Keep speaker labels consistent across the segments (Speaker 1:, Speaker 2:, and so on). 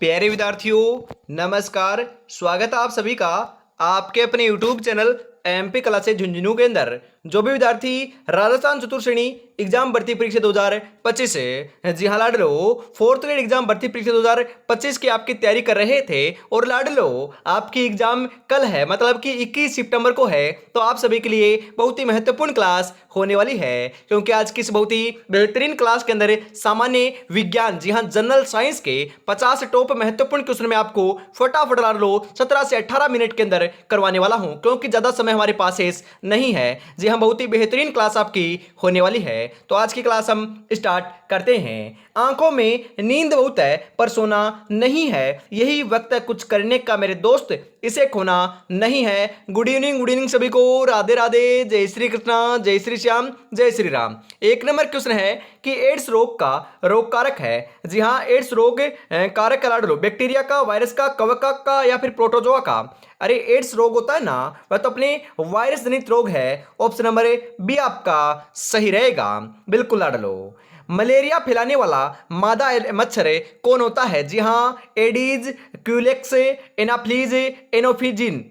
Speaker 1: प्यारे विद्यार्थियों, नमस्कार। स्वागत है आप सभी का आपके अपने YouTube channel MP classes Jhunjhunu के अंदर। जो भी विद्यार्थी राजस्थान चतुर्थ श्रेणी एग्जाम भर्ती परीक्षा 2025 से जी हाँ लाडलो फोर्थ ग्रेड एग्जाम भर्ती परीक्षा 2025 की आपकी तैयारी कर रहे थे और लाडलो आपकी एग्जाम कल है, मतलब कि 21 सितंबर को है। तो आप सभी के लिए बहुत ही महत्वपूर्ण क्लास होने वाली है, क्योंकि आज की इस बहुत ही बेहतरीन क्लास के अंदर सामान्य विज्ञान जी हाँ जनरल साइंस के 50 टॉप महत्वपूर्ण क्वेश्चन में आपको फटाफट लाडलो 17 से 18 मिनट के अंदर करवाने वाला हूं, क्योंकि ज्यादा समय हमारे पास नहीं है। जी हाँ, बहुत ही बेहतरीन क्लास आपकी होने वाली है। तो आज की क्लास हम स्टार्ट करते हैं। आंखों में नींद बहुत है पर सोना नहीं है, यही वक्त है कुछ करने का मेरे दोस्त, इसे खोना नहीं है। गुड इवनिंग सभी को। राधे राधे, जय श्री कृष्णा, जय श्री श्याम, जय श्री राम। एक नंबर क्वेश्चन है कि एड्स रोग का रोग कारक है। जी हाँ, एड्स रोग कारक का लाडलो बैक्टीरिया का, वायरस का, कवक का या फिर प्रोटोजोआ का। अरे एड्स रोग होता है ना, वह तो अपने वायरस जनित रोग है। ऑप्शन नंबर बी आपका सही रहेगा, बिल्कुल लाडलो। मलेरिया फैलाने वाला मादा मच्छर कौन होता है? जी हाँ, एडीज, क्यूलेक्स, एनाफ्लीज, एनोफिजिन।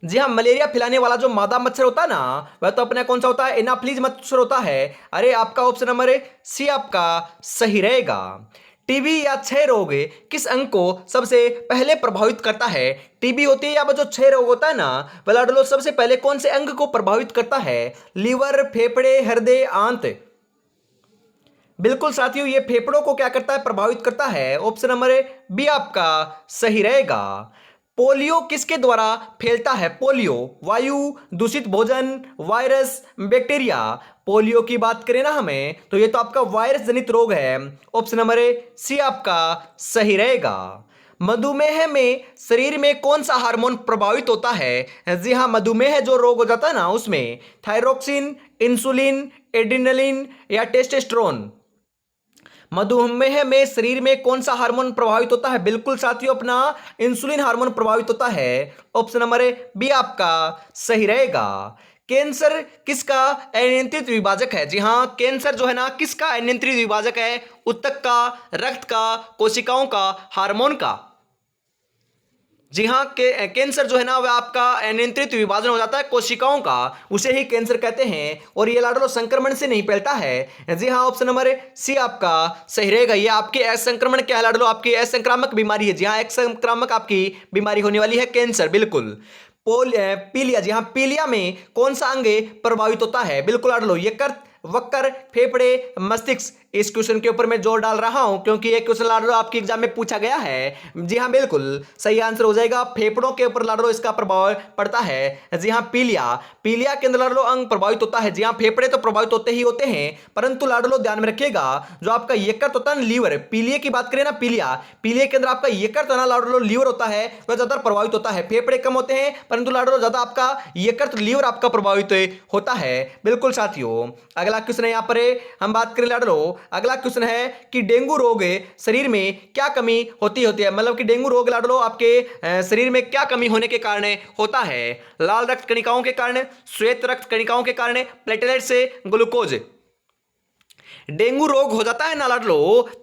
Speaker 1: जी हाँ, मलेरिया फैलाने वाला जो मादा मच्छर होता है ना, वह तो अपना कौन सा होता है? एनाफ्लीज मच्छर होता है। अरे आपका ऑप्शन नंबर सी आपका सही रहेगा। टीबी या क्षय रोग किस अंग को सबसे पहले प्रभावित करता है? टीबी होती है या जो क्षय रोग होता है ना, वह सबसे पहले कौन से अंग को प्रभावित करता है? लीवर, फेफड़े, हृदय, आंत। बिल्कुल साथियों, ये फेफड़ों को क्या करता है? प्रभावित करता है। ऑप्शन नंबर बी आपका सही रहेगा। पोलियो किसके द्वारा फैलता है? पोलियो वायु, दूषित भोजन, वायरस, बैक्टीरिया। पोलियो की बात करें ना हमें, तो ये तो आपका वायरस जनित रोग है। ऑप्शन नंबर सी आपका सही रहेगा। मधुमेह में शरीर में कौन सा हार्मोन प्रभावित होता है? जी हाँ, मधुमेह जो रोग हो जाता है ना, उसमें थायरोक्सिन, इंसुलिन, एड्रिनलिन या टेस्टोस्टेरोन। मधुमेह में शरीर में कौन सा हार्मोन प्रभावित होता है? बिल्कुल साथियों, अपना इंसुलिन हार्मोन प्रभावित होता है। ऑप्शन नंबर बी आपका सही रहेगा। कैंसर किसका अनियंत्रित विभाजक है? जी हाँ, कैंसर जो है ना, किसका अनियंत्रित विभाजक है? ऊतक का, रक्त का, कोशिकाओं का, हार्मोन का। जी हाँ, कैंसर जो है ना, वह आपका अनियंत्रित विभाजन हो जाता है कोशिकाओं का, उसे ही कैंसर कहते हैं। और ये लाडलो संक्रमण से नहीं फैलता है। जी हाँ, ऑप्शन नंबर सी आपका सही रहेगा। ये आपके असंक्रमण क्या है लाडलो? आपकी असंक्रामक बीमारी है। जी हाँ, एक संक्रामक आपकी बीमारी होने वाली है कैंसर, बिल्कुल। पीलिया, जी हाँ, पीलिया में कौन सा अंग प्रभावित होता है? बिल्कुल लाडलो, यकृत, वक्र, फेफड़े, मस्तिष्क। इस क्वेश्चन के ऊपर मैं जोर डाल रहा हूं, क्योंकि ये क्वेश्चन लाडलो आपके एग्जाम में पूछा गया है। जी हाँ, बिल्कुल सही आंसर हो जाएगा। फेफड़ों के ऊपर लाडलो इसका प्रभाव पड़ता है। जी हाँ, पीलिया, पीलिया के अंदर लाडलो अंग प्रभावित होता है। जी हाँ, फेफड़े तो प्रभावित होते ही होते हैं, परंतु लाडलो ध्यान में रखिएगा, जो आपका यकृत होता है ना, लीवर, पीलिया की बात करें ना, पीलिया के अंदर आपका यकृत है ना लाडलो, लीवर होता है, वह ज्यादा प्रभावित होता है। फेफड़े कम होते हैं, परंतु लाडलो ज्यादा आपका यकृत, लीवर आपका प्रभावित होता है। बिल्कुल साथियों, अगला क्वेश्चन है यहाँ पर हम बात करें लाडलो। अगला क्वेश्चन है कि डेंगू रोग शरीर में क्या कमी होती है? मतलब कि डेंगू रोग लाडलो आपके शरीर में क्या कमी होने के कारण होता है? लाल रक्त कणिकाओं के कारण, श्वेत रक्त कणिकाओं के कारण, प्लेटलेट से, ग्लूकोज। डेंगू रोग हो जाता है ना लाडलो,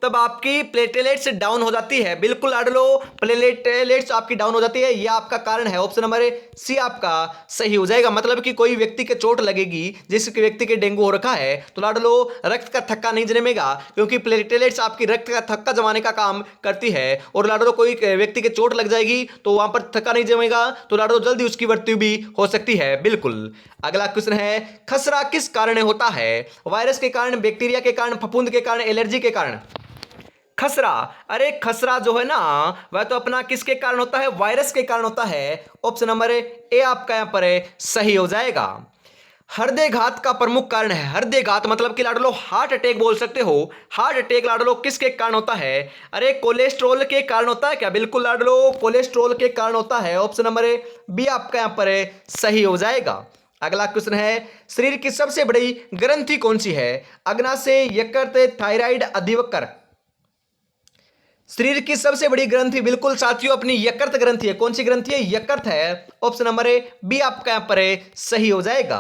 Speaker 1: तब आपकी प्लेटलेट्स डाउन हो जाती है। बिल्कुल लाडलो, प्लेटलेट्स आपकी डाउन हो जाती है, यह आपका कारण है। ऑप्शन नंबर सी आपका सही हो जाएगा। मतलब कि कोई व्यक्ति के चोट लगेगी, जिस व्यक्ति के डेंगू हो रखा है, तो लाडलो रक्त का थक्का नहीं जमेगा, क्योंकि प्लेटलेट्स आपकी रक्त का थक्का जमाने का काम करती है। और लाडलो कोई व्यक्ति के चोट लग जाएगी तो वहां पर थक्का नहीं जमेगा, तो लाडलो जल्दी उसकी मृत्यु भी हो सकती है। बिल्कुल। अगला क्वेश्चन है, खसरा किस कारण होता है? वायरस के कारण, बैक्टीरिया के कारण, फफूंद के कारण, एलर्जी के कारण। खसरा, अरे खसरा जो है ना, वह तो अपना किसके कारण होता है? वायरस के कारण होता है। ऑप्शन नंबर ए आपका यहां पर सही हो जाएगा। हृदय घात का प्रमुख कारण है। हृदय घात मतलब कि लाडलो हार्ट अटैक बोल सकते हो। हार्ट अटैक लाडलो किसके कारण होता है? अरे कोलेस्ट्रॉल के कारण होता है क्या? बिल्कुल लाडलो, कोलेस्ट्रॉल के कारण होता है। ऑप्शन नंबर बी आपका यहां पर सही हो जाएगा। अगला क्वेश्चन है, शरीर की सबसे बड़ी ग्रंथि कौन सी है? अग्नाशय, यकृत, थायराइड, अधिवक्र। शरीर की सबसे बड़ी ग्रंथि बिल्कुल साथियों अपनी यकृत ग्रंथि है। कौन सी ग्रंथि है? यकृत है। ऑप्शन नंबर ए बी आपका यहां पर सही हो जाएगा।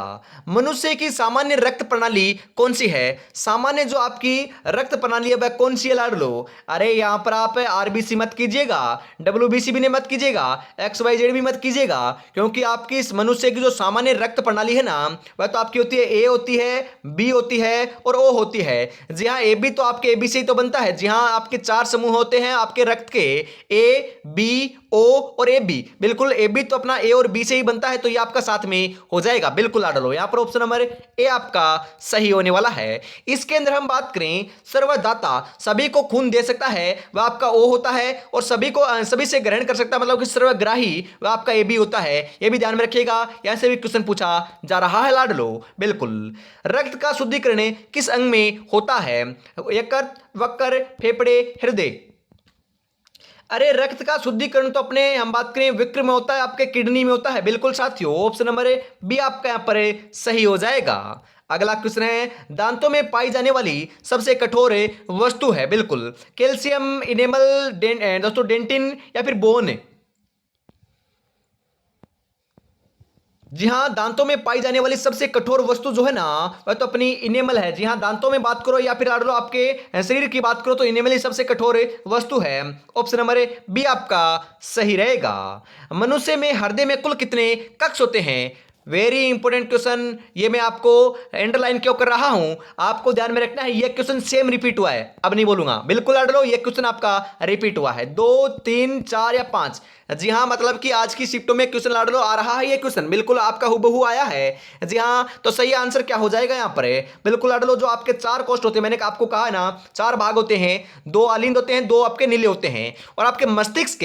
Speaker 1: मनुष्य की सामान्य रक्त प्रणाली कौन सी है? सामान्य जो आपकी रक्त प्रणाली है वह कौन सी है लाड लो? अरे यहां पर आप आरबीसी मत कीजिएगा, डब्ल्यूबीसी भी नहीं मत कीजिएगा, XYZ भी मत कीजिएगा, क्योंकि आपकी इस मनुष्य की जो सामान्य रक्त प्रणाली है ना वह तो आपकी होती है ए होती है, बी होती है और ओ होती है। जी हाँ, ए बी तो आपके ए बी से ही तो बनता है। जी हाँ, आपके चार समूह होते हैं आपके रक्त के, ए बी ओ और ए बी। बिल्कुल, ए बी तो अपना ए और बी से ही बनता है, तो ये आपका साथ में हो जाएगा। बिल्कुल लाडलो, लो यहां पर ऑप्शन नंबर ए आपका सही होने वाला है। इसके अंदर हम बात करें सर्वदाता, सभी को खून दे सकता है वह आपका ओ होता है, और सभी को सभी से ग्रहण कर सकता है मतलब कि सर्वग्राही वह आपका ए बी होता है। यह भी ध्यान में रखिएगा, यहां से भी क्वेश्चन पूछा जा रहा है लाडलो। बिल्कुल, रक्त का शुद्धिकरण किस अंग में होता है? यकृत, वक्र, फेफड़े, हृदय। अरे रक्त का शुद्धिकरण तो अपने हम बात करें विक्र में होता है, आपके किडनी में होता है। बिल्कुल साथियों, ऑप्शन नंबर बी आपका यहां पर सही हो जाएगा। अगला क्वेश्चन है, दांतों में पाई जाने वाली सबसे कठोर वस्तु है। बिल्कुल, कैल्शियम, इनेमल, दोस्तों डेंटिन या फिर बोन। जी हाँ, दांतों में पाई जाने वाली सबसे कठोर वस्तु जो है ना वह तो अपनी इनेमल है। जी हाँ, दांतों में बात करो या फिर लो आपके शरीर की बात करो तो इनेमल ही सबसे कठोर वस्तु है। ऑप्शन नंबर बी आपका सही रहेगा। मनुष्य में हृदय में कुल कितने कक्ष होते हैं? वेरी इंपॉर्टेंट क्वेश्चन, ये मैं आपको अंडरलाइन क्यों कर रहा हूं, आपको ध्यान में रखना है। ये क्वेश्चन सेम रिपीट हुआ है, अब नहीं बोलूंगा। बिल्कुल लो, ये क्वेश्चन आपका रिपीट हुआ है 2, 3, 4 या 5। जी हाँ, मतलब कि आज की शिफ्टों में क्वेश्चन लो आ रहा है। ये क्वेश्चन बिल्कुल आपका हुबहू आया है। जी हाँ, तो सही आंसर क्या हो जाएगा यहाँ पर? बिल्कुल लो, जो आपके चार कोष्ठ होते हैं, मैंने आपको कहा है ना चार भाग होते हैं, दो आलिंद होते हैं, दो आपके नीले होते हैं, और आपके मस्तिष्क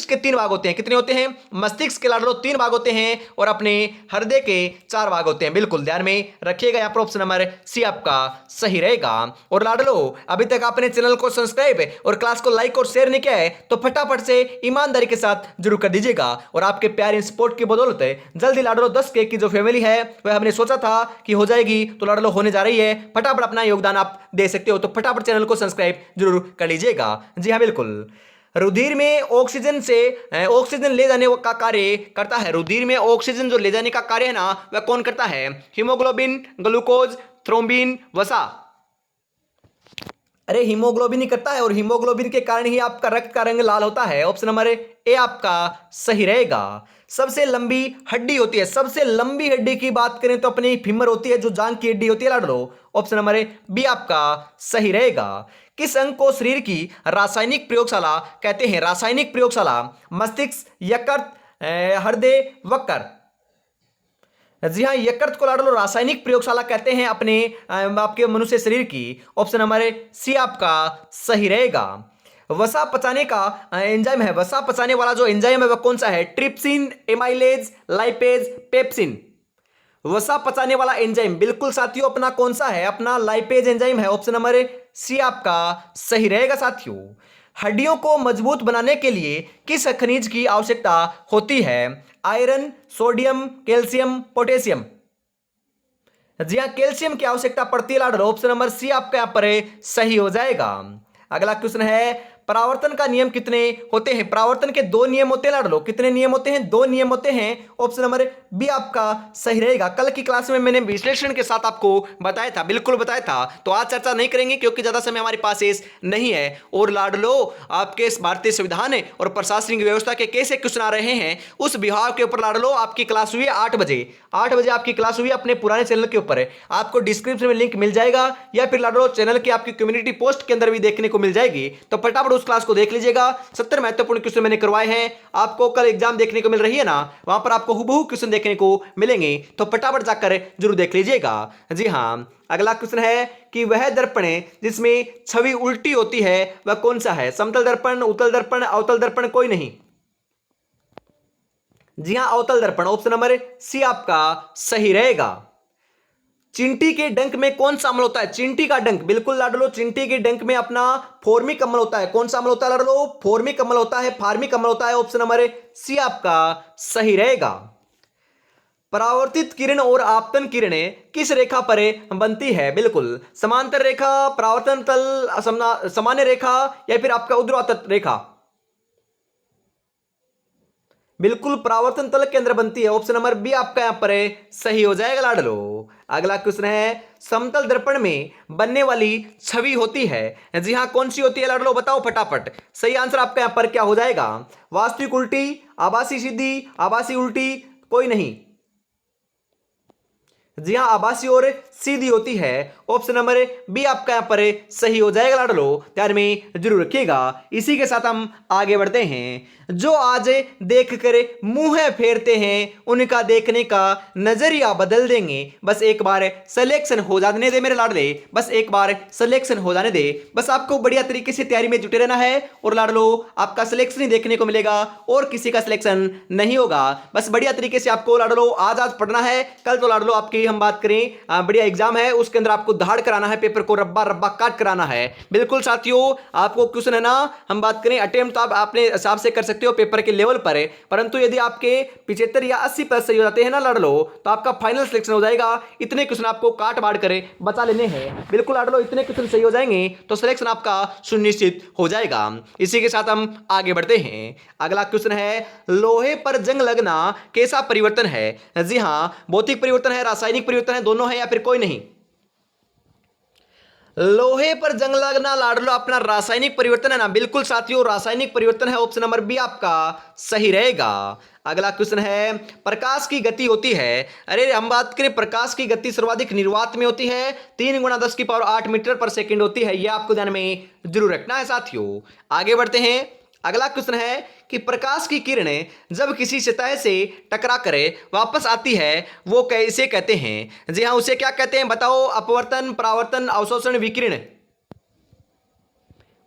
Speaker 1: के तीन भाग होते हैं। कितने होते हैं? मस्तिष्क के लो तीन भाग होते हैं, और अपने हृदय के चार भाग होते हैं। बिल्कुल ध्यान में रखिएगा, यहाँ पर ऑप्शन नंबर सी आपका सही रहेगा। और लाडलो, अभी तक आपने चैनल को सब्सक्राइब और क्लास को लाइक और शेयर नहीं किया है तो फटाफट से ईमानदारी के साथ जरूर कर दीजिएगा। और आपके प्यार सपोर्ट की बदौलत जल्दी लाडलो 10K की जो फैमिली है वह हमने सोचा था कि हो जाएगी, तो लाडलो होने जा रही है। फटाफट अपना योगदान आप दे सकते हो, तो फटाफट चैनल को सब्सक्राइब जरूर कर लीजिएगा। जी हाँ बिल्कुल, रुधिर में ऑक्सीजन ले जाने का कार्य करता है। रुधिर में ऑक्सीजन जो ले जाने का कार्य है ना वह कौन करता है? हीमोग्लोबिन, ग्लूकोज, थ्रोम्बिन, वसा। अरे हीमोग्लोबिन ही करता है, और हीमोग्लोबिन के कारण ही आपका रक्त का रंग लाल होता है। ऑप्शन नंबर ए आपका सही रहेगा। सबसे लंबी हड्डी होती है, सबसे लंबी हड्डी की बात करें तो अपनी फीमर होती है, जो जांघ की हड्डी होती है लाडलो। ऑप्शन नंबर बी आपका सही रहेगा। किस अंग को शरीर की रासायनिक प्रयोगशाला कहते हैं? रासायनिक प्रयोगशाला, मस्तिष्क, यकृत, हृदय, वक्र। जी हाँ, यकृत को लाडलो रासायनिक प्रयोगशाला कहते हैं अपने आपके मनुष्य शरीर की। ऑप्शन नंबर सी आपका सही रहेगा। वसा पचाने का एंजाइम है, वसा पचाने वाला जो एंजाइम है वह कौन सा है? Trypsin, amylase, lipase, pepsin. वसा पचाने वाला एंजाइम बिल्कुल साथियों अपना कौन सा है? अपना लाइपेज एंजाइम है। ऑप्शन नंबर सी आपका सही रहेगा साथियों। हड्डियों को मजबूत बनाने के लिए किस खनिज की आवश्यकता होती है? Iron, sodium, calcium, potassium. जी हाँ, कैल्शियम की आवश्यकता पड़ती है लाडलो। ऑप्शन नंबर सी आपका यहां पर सही हो जाएगा। अगला क्वेश्चन है, परावर्तन का नियम कितने होते हैं? परावर्तन के दो नियम होते हैं लाडलो। कितने नियम होते हैं? दो नियम होते हैं। ऑप्शन नंबर बी आपका सही रहेगा। कल की क्लास में मैंने विश्लेषण के साथ आपको बताया था, बिल्कुल बताया था, तो आज चर्चा नहीं करेंगे क्योंकि ज्यादा समय हमारे पास नहीं है। और लाडलो, आपके इस भारतीय संविधान और प्रशासनिक व्यवस्था के कैसे क्वेश्चन आ रहे हैं उस विभाग के ऊपर लाडलो आपकी क्लास हुई है 8 बजे। 8 बजे आपकी क्लास हुई है अपने पुराने चैनल के ऊपर। आपको डिस्क्रिप्शन में लिंक मिल जाएगा, या फिर लाडलो चैनल की आपकी कम्युनिटी पोस्ट के अंदर भी देखने को मिल जाएगी। तो फटाफट उस क्लास को देख लीजिएगा। 70 महत्वपूर्ण क्वेश्चन मैंने करवाए हैं। आपको कल एग्जाम देखने को मिल रही है ना, वहां पर आपको हुबहू क्वेश्चन देखने को मिलेंगे, तो फटाफट जाकर जरूर देख लीजिएगा। जी हां, अगला क्वेश्चन है कि वह दर्पण जिसमें छवि उल्टी होती है वह कौन सा है? समतल दर्पण, उत्तल दर्पण, अवतल दर्पण, कोई नहीं। जी हां, अवतल दर्पण। ऑप्शन नंबर सी आपका सही रहेगा। चींटी के डंक में कौन सा अम्ल होता है? चींटी का डंक, बिल्कुल लाडलो, चींटी के डंक में अपना फॉर्मिक अम्ल होता है। कौन सा अम्ल होता है लाडलो? फॉर्मिक अम्ल होता है, फार्मिक अम्ल होता है। ऑप्शन नंबर सी आपका सही रहेगा। परावर्तित किरण और आपतन किरणें किस रेखा पर बनती है? बिल्कुल समांतर रेखा, परावर्तन तल, सामान्य रेखा या फिर आपका ऊर्ध्वाधर रेखा। बिल्कुल परावर्तन तल के अंदर बनती है। ऑप्शन नंबर बी आपका यहां पर सही हो जाएगा लाडलो। अगला क्वेश्चन है, समतल दर्पण में बनने वाली छवि होती है, जी हां कौन सी होती है लाडलो? बताओ फटाफट। सही आंसर आपका यहां पर क्या हो जाएगा? वास्तविक उल्टी, आभासी सीधी, आभासी उल्टी, कोई नहीं। जी हां आभासी और सीधी होती है। ऑप्शन नंबर बी आपका यहां पर सही हो जाएगा लाडलो, ध्यान में जरूर रखिएगा। इसी के साथ हम आगे बढ़ते हैं। जो आज देखकर मुंह फेरते हैं उनका देखने का नजरिया बदल देंगे। बस एक बार सिलेक्शन हो जाने दे मेरे लाडले, बस एक बार सिलेक्शन हो जाने दे। बस आपको बढ़िया तरीके से तैयारी में जुटे रहना है और लाडलो आपका सिलेक्शन ही देखने को मिलेगा और किसी का सिलेक्शन नहीं होगा। बस बढ़िया तरीके से आपको लाडलो आज पढ़ना है। कल तो लाडलो आपकी हम बात करें बढ़िया एग्जाम है, उसके अंदर आपको दहाड़ कराना है, पेपर को रब्बा रब्बा काट कराना है। बिल्कुल साथियों, आपको क्वेश्चन है ना, हम बात करें अटेम्प्ट तो आप अपने हिसाब से कर सकते हो पेपर के लेवल पर, परंतु यदि आपके 75 या 80% सही हो जाते हैं ना लाडलो, तो आपका फाइनल सिलेक्शन हो जाएगा। इतने क्वेश्चन आपको काट बाढ़ कर बचा लेने हैं। बिल्कुल लाडलो, इतने क्वेश्चन सही हो जाएंगे तो सिलेक्शन आपका सुनिश्चित हो जाएगा। इसी के साथ हम आगे बढ़ते हैं। अगला क्वेश्चन है, लोहे पर जंग लगना कैसा परिवर्तन है? जी हां भौतिक परिवर्तन है, रासायनिक परिवर्तन है, दोनों है या फिर कोई नहीं? लोहे पर जंग लगना लाडलो अपना रासायनिक परिवर्तन है ना? बिल्कुल साथियों रासायनिक परिवर्तन है। ऑप्शन नंबर बी आपका सही रहेगा। अगला क्वेश्चन है, प्रकाश की गति होती है, अरे हम बात करें प्रकाश की गति सर्वाधिक निर्वात में होती है, 3 × 10⁸ मीटर पर सेकंड होती है। यह आपको ध्यान में जरूर रखना है साथियों। आगे बढ़ते हैं। अगला क्वेश्चन है कि प्रकाश की किरणें जब किसी सतह से टकरा कर वापस आती है वो कैसे कहते हैं? जी हां उसे क्या कहते हैं बताओ? अपवर्तन, परावर्तन, अवशोषण, विकिरण।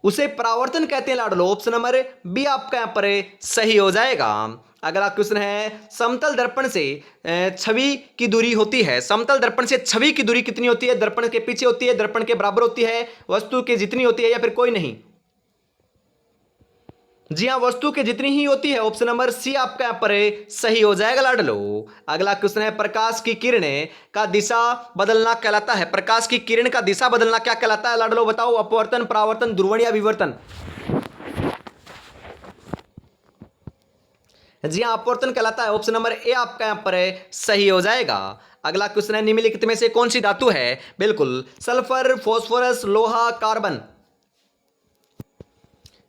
Speaker 1: उसे परावर्तन कहते हैं लाडलो। ऑप्शन नंबर बी आपका यहां पर सही हो जाएगा। अगला क्वेश्चन है, समतल दर्पण से छवि की दूरी होती है, समतल दर्पण से छवि की दूरी कितनी होती है? दर्पण के पीछे होती है, दर्पण के बराबर होती है, वस्तु के जितनी होती है या फिर कोई नहीं? जी हां वस्तु के जितनी ही होती है। ऑप्शन नंबर सी आपका यहां पर सही हो जाएगा लाडलो। अगला क्वेश्चन है, प्रकाश की किरणें का दिशा बदलना कहलाता है, प्रकाश की किरण का दिशा बदलना क्या कहलाता है लाडलो? बताओ अपवर्तन, परावर्तन, ध्रुवण या विवर्तन? जी हां अपवर्तन कहलाता है। ऑप्शन नंबर ए आपका यहां पर सही हो जाएगा। अगला क्वेश्चन है, निम्नलिखित में से कौन सी धातु है? बिल्कुल सल्फर, फास्फोरस, लोहा, कार्बन।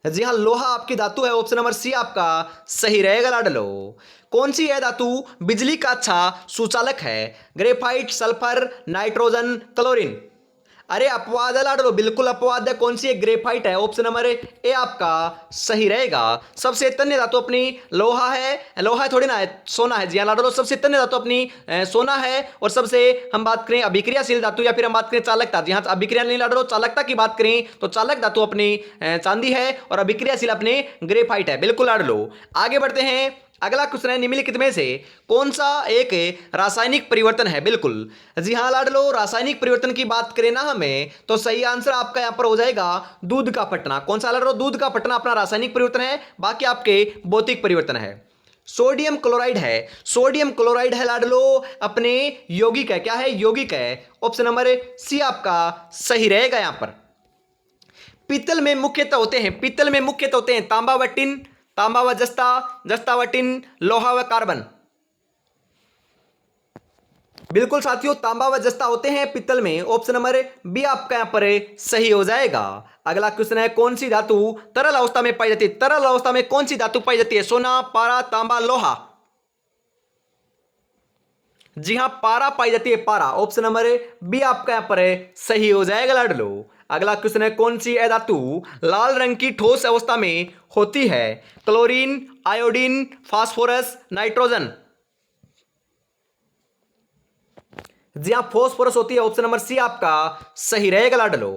Speaker 1: जी हाँ लोहा आपकी धातु है। ऑप्शन नंबर सी आपका सही रहेगा लाडलो। कौन सी है धातु बिजली का अच्छा सुचालक है? Graphite, sulphur, nitrogen, chlorine. अरे अपवाद है लाडलो, बिल्कुल अपवाद है। कौन सी है? ग्रेफाइट है। ऑप्शन नंबर ए आपका सही रहेगा। सबसे तन्य धातु अपनी लोहा है, लोहा थोड़ी ना है, सोना है। जी हाँ लाडलो सबसे तन्य धातु अपनी सोना है। और सबसे हम बात करें अभिक्रियाशील धातु या फिर हम बात करें चालकता, जी हाँ अभिक्रिया नहीं लाडलो, चालकता की बात करें तो चालक धातु अपनी चांदी है और अभिक्रियाशील अपने ग्रेफाइट है। बिल्कुल लाडलो। आगे बढ़ते हैं। अगला क्वेश्चन है, निम्नलिखित में से कौन सा एक रासायनिक परिवर्तन है? बिल्कुल जी हाँ लाडलो रासायनिक परिवर्तन की बात करें ना हमें तो सही आंसर आपका यहां पर हो जाएगा दूध का फटना। कौन सा लाडलो? दूध का फटना अपना रासायनिक परिवर्तन है, बाकी आपके भौतिक परिवर्तन है। सोडियम क्लोराइड है, सोडियम क्लोराइड है लाडलो अपने यौगिक है। क्या है? यौगिक है। ऑप्शन नंबर सी आपका सही रहेगा। यहां पर पीतल में मुख्यतः होते हैं, पीतल में मुख्यतः होते हैं तांबा व टिन, तांबा व जस्ता, जस्ता व टिन, लोहा व कार्बन। बिल्कुल साथियों तांबा व जस्ता होते हैं पीतल में। ऑप्शन नंबर बी आपका यहां पर सही हो जाएगा। अगला क्वेश्चन है, कौन सी धातु तरल अवस्था में पाई जाती है? तरल अवस्था में कौन सी धातु पाई जाती है? सोना, पारा, तांबा, लोहा। जी हां पारा पाई जाती है, पारा। ऑप्शन नंबर बी आपका यहां पर सही हो जाएगा लाडलो। अगला क्वेश्चन है, कौन सी धातु लाल रंग की ठोस अवस्था में होती है? Chlorine, iodine, phosphorus, nitrogen. जी हां फॉस्फोरस होती है। ऑप्शन नंबर सी आपका सही रहेगा लाडलो।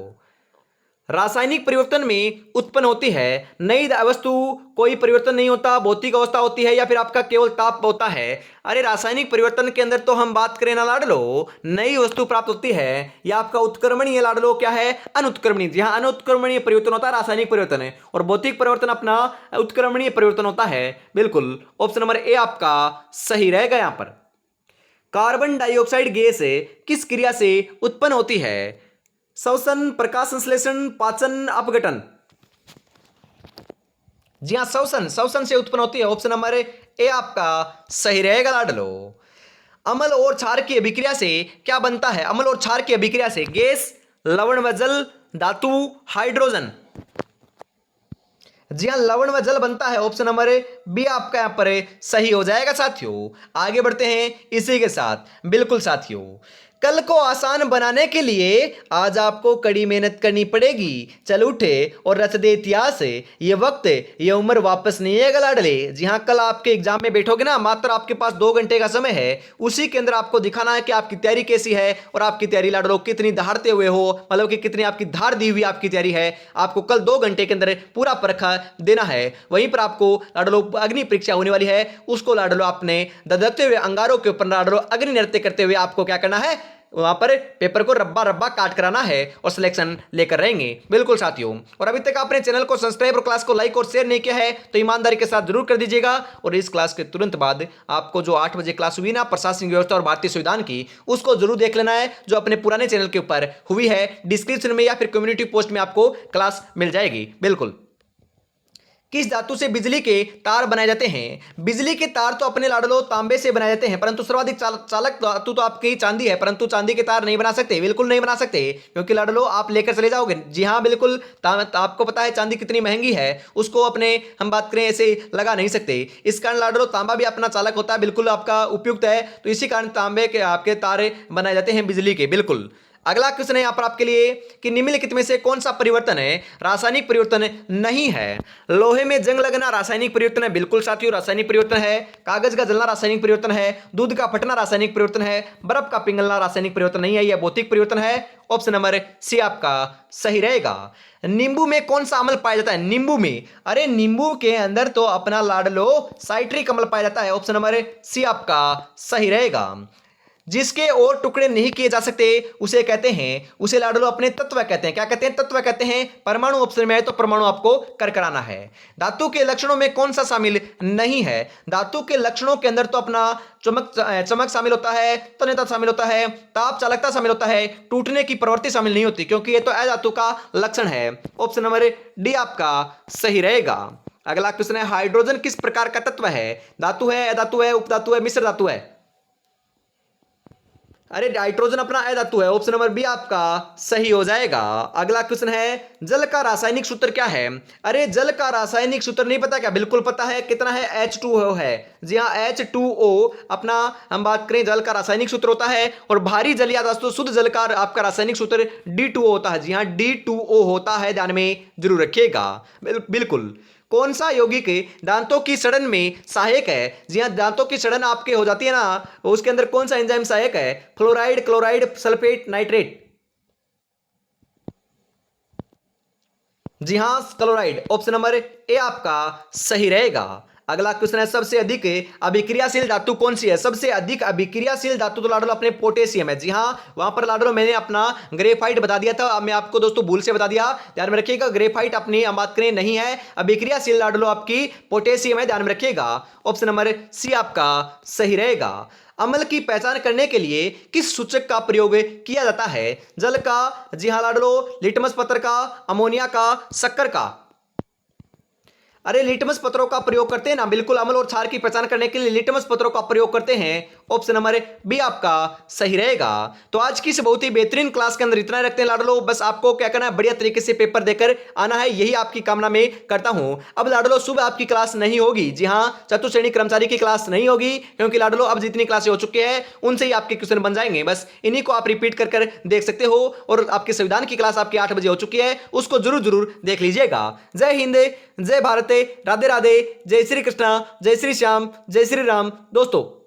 Speaker 1: रासायनिक परिवर्तन में उत्पन्न होती है नई वस्तु, कोई परिवर्तन नहीं होता, भौतिक अवस्था होती है या फिर आपका केवल ताप होता है? अरे रासायनिक परिवर्तन के अंदर तो हम बात करें ना लाडलो नई वस्तु प्राप्त होती है या आपका उत्क्रमणीय लाडलो क्या है? अनुत्क्रमणीय। जी हाँ अनुत्क्रमणीय परिवर्तन होता है रासायनिक परिवर्तन है और भौतिक परिवर्तन अपना उत्क्रमणीय परिवर्तन होता है। बिल्कुल ऑप्शन नंबर ए आपका सही रहेगा यहां पर। कार्बन डाइऑक्साइड गैस किस क्रिया से उत्पन्न होती है? श्वसन, प्रकाश संश्लेषण, पाचन, अपघटन। जी हाँ, श्वसन, श्वसन से उत्पन्न होती है। ऑप्शन नंबर ए आपका सही रहेगा लाडलो। अम्ल और क्षार की अभिक्रिया से क्या बनता है? अम्ल और क्षार की अभिक्रिया से गैस, लवण व जल, धातु, हाइड्रोजन। जी हाँ, लवण व जल बनता है। ऑप्शन नंबर बी आपका यहां पर सही हो जाएगा साथियों। आगे बढ़ते हैं इसी के साथ। बिल्कुल साथियों, कल को आसान बनाने के लिए आज आपको कड़ी मेहनत करनी पड़ेगी। चल उठे और रच दे इतिहास। ये वक्त, ये उम्र वापस नहीं आएगा लाडले। जी हाँ, कल आपके एग्जाम में बैठोगे ना, मात्र आपके पास 2 घंटे का समय है। उसी के अंदर आपको दिखाना है कि आपकी तैयारी कैसी है और आपकी तैयारी लाडलो कितनी दहाड़ते हुए हो, मतलब कि कितनी आपकी धार दी हुई आपकी तैयारी है। आपको कल 2 घंटे के अंदर पूरा परखा देना है। वहीं पर आपको लाडलो अग्नि परीक्षा होने वाली है, उसको लाडलो आपने धधकते हुए अंगारों के ऊपर लाडलो अग्नि नृत्य करते हुए आपको क्या करना है, वहां पर पेपर को रब्बा रब्बा काट कराना है और सिलेक्शन लेकर रहेंगे। बिल्कुल साथियों, और अभी तक आपने चैनल को सब्सक्राइब और क्लास को लाइक और शेयर नहीं किया है तो ईमानदारी के साथ जरूर कर दीजिएगा। और इस क्लास के तुरंत बाद आपको जो 8 बजे क्लास हुई ना प्रशासनिक व्यवस्था और भारतीय संविधान की, उसको जरूर देख लेना है, जो अपने पुराने चैनल के ऊपर हुई है। डिस्क्रिप्शन में या फिर कम्युनिटी पोस्ट में आपको क्लास मिल जाएगी। बिल्कुल। किस धातु से बिजली के तार बनाए जाते हैं? बिजली के तार तो अपने लाडलो तांबे से बनाए जाते हैं, परंतु सर्वाधिक चालक धातु तो आपकी चांदी है, परंतु चांदी के तार नहीं बना सकते, बिल्कुल नहीं बना सकते, क्योंकि लाडलो आप लेकर चले जाओगे। जी हाँ बिल्कुल, आपको पता है चांदी कितनी महंगी है, उसको अपने हम बात करें ऐसे लगा नहीं सकते। इस कारण लाडलो तांबा भी अपना चालक होता है, बिल्कुल आपका उपयुक्त है। तो इसी कारण तांबे के आपके तारे बनाए जाते हैं बिजली के। बिल्कुल। अगला क्वेश्चन है यहाँ पर आपके लिए कि निम्नलिखित में से कौन सा परिवर्तन है रासायनिक परिवर्तन नहीं है? लोहे में जंग लगना रासायनिक परिवर्तन है। बिल्कुल साथियों, रासायनिक परिवर्तन है। कागज का जलना रासायनिक परिवर्तन है। दूध का फटना रासायनिक परिवर्तन है। बर्फ का पिघलना रासायनिक परिवर्तन नहीं है, यह भौतिक परिवर्तन है। ऑप्शन नंबर सी आपका सही रहेगा। नींबू में कौन सा अम्ल पाया जाता है? नींबू में, अरे नींबू के अंदर तो अपना लाडलो साइट्रिक अम्ल पाया जाता है। ऑप्शन नंबर सी आपका सही रहेगा। जिसके और टुकड़े नहीं किए जा सकते उसे कहते हैं, उसे लाडलो अपने तत्व कहते हैं। क्या कहते हैं? तत्व कहते हैं। परमाणु ऑप्शन में है तो परमाणु आपको करकराना है। धातु के लक्षणों में कौन सा शामिल नहीं है? धातु के लक्षणों के अंदर तो अपना चमक शामिल होता है, तन्यता शामिल होता है, ताप चालकता शामिल होता है, टूटने की प्रवृत्ति शामिल नहीं होती, क्योंकि ये तो अधातु का लक्षण है। ऑप्शन नंबर डी आपका सही रहेगा। अगला क्वेश्चन है, हाइड्रोजन किस प्रकार का तत्व है? धातु है, अधातु है, उपधातु है, मिश्र धातु है? अरे हाइड्रोजन अपना अधातु है। ऑप्शन नंबर बी आपका सही हो जाएगा। अगला क्वेश्चन है, जल का रासायनिक सूत्र क्या है? अरे जल का रासायनिक सूत्र नहीं पता क्या? बिल्कुल पता है। कितना है? H2O है। जी हाँ, H2O अपना हम बात करें जल का रासायनिक सूत्र होता है। और भारी जल या दोस्तों शुद्ध जल का आपका रासायनिक सूत्र D2O होता है। जी हाँ, D2O होता है, ध्यान में जरूर रखिएगा। बिल्कुल। कौन सा यौगिक दांतों की सड़न में सहायक है? जी हाँ, दांतों की सड़न आपके हो जाती है ना, उसके अंदर कौन सा एंजाइम सहायक है? Fluoride, chloride, sulphate, nitrate? जी हाँ, क्लोराइड। ऑप्शन नंबर ए आपका सही रहेगा। अगला क्वेश्चन है, सबसे अधिक अभिक्रियाशील धातु कौन सी है? सबसे अधिक अभिक्रियाशील धातु तो लाडलो अपने पोटेशियम है। जी हाँ, वहां पर लाडलो मैंने अपना ग्रेफाइट बता दिया था, मैं आपको दोस्तों भूल से बता दिया, ध्यान में रखिएगा। ग्रेफाइट अपनी हम बात करें नहीं है, अभिक्रियाशील लाडलो आपकी पोटेशियम है, ध्यान में रखिएगा। ऑप्शन नंबर सी आपका सही रहेगा। अम्ल की पहचान करने के लिए किस सूचक का प्रयोग किया जाता है? जल का, जी हाँ लाडलो, लिटमस पत्र का, अमोनिया का, शक्कर का? अरे लिटमस पत्रों का प्रयोग करते हैं ना, बिल्कुल। अम्ल और क्षार की पहचान करने के लिए लिटमस पत्रों का प्रयोग करते हैं। ऑप्शन नंबर बी आपका सही रहेगा। तो आज की इस बहुत ही बेहतरीन क्लास के अंदर इतना ही रखते हैं लाडलो। बस आपको क्या करना है, बढ़िया तरीके से पेपर देकर आना है, यही आपकी कामना में करता हूं। अब लाडलो सुबह आपकी क्लास नहीं होगी। जी हाँ, चतुर्थ श्रेणी कर्मचारी की क्लास नहीं होगी, क्योंकि लाडलो अब जितनी क्लासें हो चुकी है उनसे ही आपके क्वेश्चन बन जाएंगे। बस इन्हीं को आप रिपीट कर देख सकते हो। और आपके संविधान की क्लास आपकी 8 बजे हो चुकी है, उसको जरूर देख लीजिएगा। जय हिंद, जय भारत, राधे राधे, जय श्री कृष्णा, जय श्री श्याम, जय श्री राम दोस्तों।